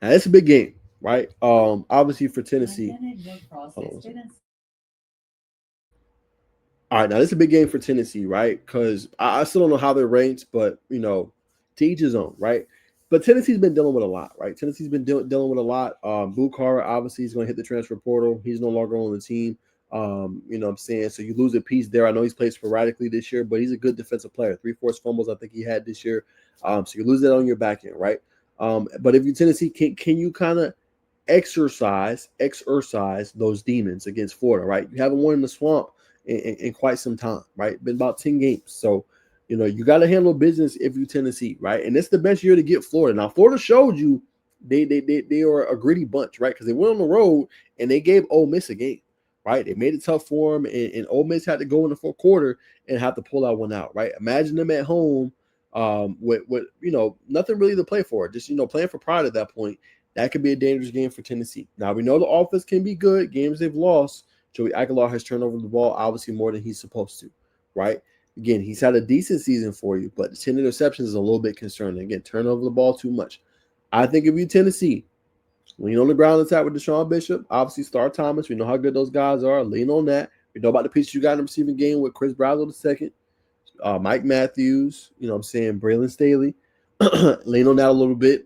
Now it's a big game, right? Obviously for Tennessee. Hold on. All right, now this is a big game for Tennessee, right? Because I still don't know how they're ranked, but to each his own, right? But Tennessee's been dealing with a lot, right? Tennessee's been dealing with a lot. Bukara obviously is going to hit the transfer portal. He's no longer on the team. What I'm saying? So you lose a piece there. I know he's played sporadically this year, but he's a good defensive player. Three forced fumbles, I think he had this year. So you lose that on your back end, right? But if you Tennessee, can you kind of exercise those demons against Florida, right? You haven't won in the swamp in quite some time, right? Been about 10 games. So, you got to handle business if you Tennessee, right? And it's the best year to get Florida. Now, Florida showed you they are a gritty bunch, right? Because they went on the road and they gave Ole Miss a game, right? They made it tough for them, and Ole Miss had to go in the fourth quarter and have to pull that one out, right? Imagine them at home with nothing really to play for, just playing for pride at that point. That could be a dangerous game for Tennessee. Now we know the offense can be good. Games they've lost, Joey Aguilar has turned over the ball obviously more than he's supposed to, right? Again, he's had a decent season for you, but the 10 interceptions is a little bit concerning. Again, turn over the ball too much. I think if you Tennessee, lean on the ground attack with Deshaun Bishop, obviously Star Thomas. We know how good those guys are. Lean on that. We know about the pieces you got in the receiving game with Chris Bradley II, Mike Matthews, Braylon Staley. Lean on that a little bit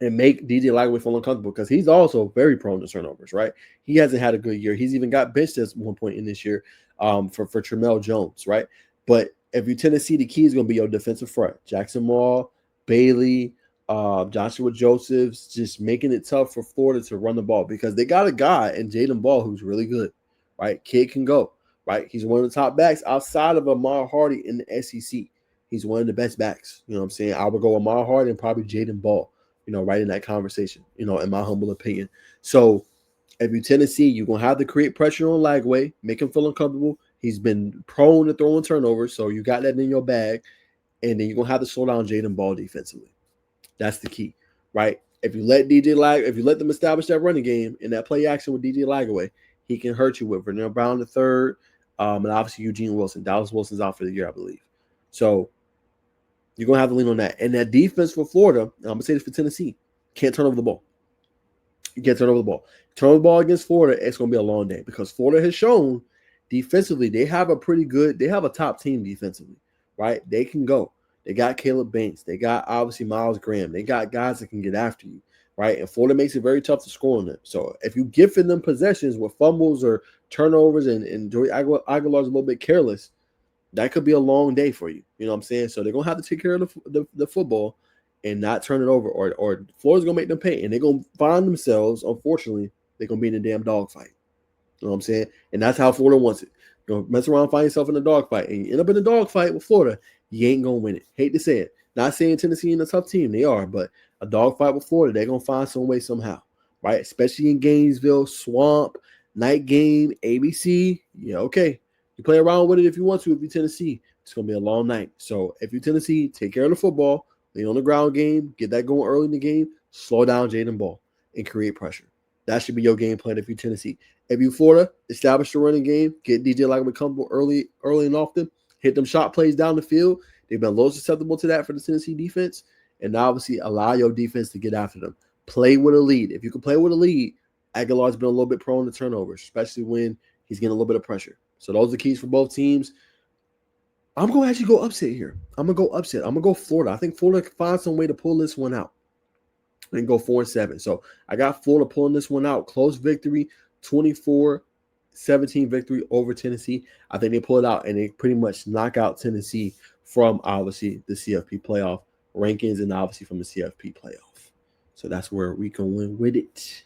and make DJ Lagway feel uncomfortable because he's also very prone to turnovers, right? He hasn't had a good year. He's even got benched at one point in this year for Tramel Jones, right? But if you Tennessee, the key is going to be your defensive front. Jackson Mall, Bailey, Joshua Josephs, just making it tough for Florida to run the ball because they got a guy in Jaden Ball who's really good, right? Kid can go, right? He's one of the top backs outside of Amar Hardy in the SEC. He's one of the best backs. You know what I'm saying? I would go Amar Hardy and probably Jaden Ball, right in that conversation, in my humble opinion. So if you Tennessee, you're going to have to create pressure on Lagway, make him feel uncomfortable. He's been prone to throwing turnovers, so you got that in your bag. And then you're going to have to slow down Jaden Ball defensively. That's the key, right? If you let if you let them establish that running game and that play action with DJ Lagway, he can hurt you with Vernell Brown the third, and obviously Eugene Wilson. Dallas Wilson's out for the year, I believe. So you're going to have to lean on that. And that defense for Florida, I'm going to say this for Tennessee, can't turn over the ball. You can't turn over the ball. Turn over the ball against Florida, it's going to be a long day because Florida has shown defensively they have a top team defensively, right? They can go. They got Caleb Banks. They got obviously Miles Graham. They got guys that can get after you, right? And Florida makes it very tough to score on them. So if you gifted them possessions with fumbles or turnovers and Joey Aguilar's a little bit careless, that could be a long day for you. You know what I'm saying? So they're going to have to take care of the football and not turn it over, or Florida's going to make them pay. And they're going to find themselves, unfortunately, they're going to be in a damn dogfight. You know what I'm saying? And that's how Florida wants it. You're going to mess around, find yourself in a dogfight, and you end up in a dogfight with Florida, you ain't going to win it. Hate to say it. Not saying Tennessee ain't a tough team. They are, but a dogfight with Florida, they're going to find some way somehow, right? Especially in Gainesville, Swamp, night game, ABC. Yeah, okay. You play around with it if you want to. If you Tennessee, it's going to be a long night. So if you Tennessee, take care of the football, lean on the ground game, get that going early in the game, slow down Jaden Ball, and create pressure. That should be your game plan if you Tennessee. If you Florida, establish the running game, get DJ Lagway comfortable early and often, hit them shot plays down the field. They've been a little susceptible to that for the Tennessee defense, and obviously allow your defense to get after them. Play with a lead. If you can play with a lead, Aguilar's been a little bit prone to turnovers, especially when he's getting a little bit of pressure. So those are the keys for both teams. I'm going to actually go upset here. I'm going to go upset. I'm going to go Florida. I think Florida can find some way to pull this one out and go 4-7. So I got Florida pulling this one out. Close victory, 24-17 victory over Tennessee. I think they pull it out and they pretty much knock out Tennessee from obviously the CFP playoff rankings and obviously from the CFP playoff. So that's where we can win with it.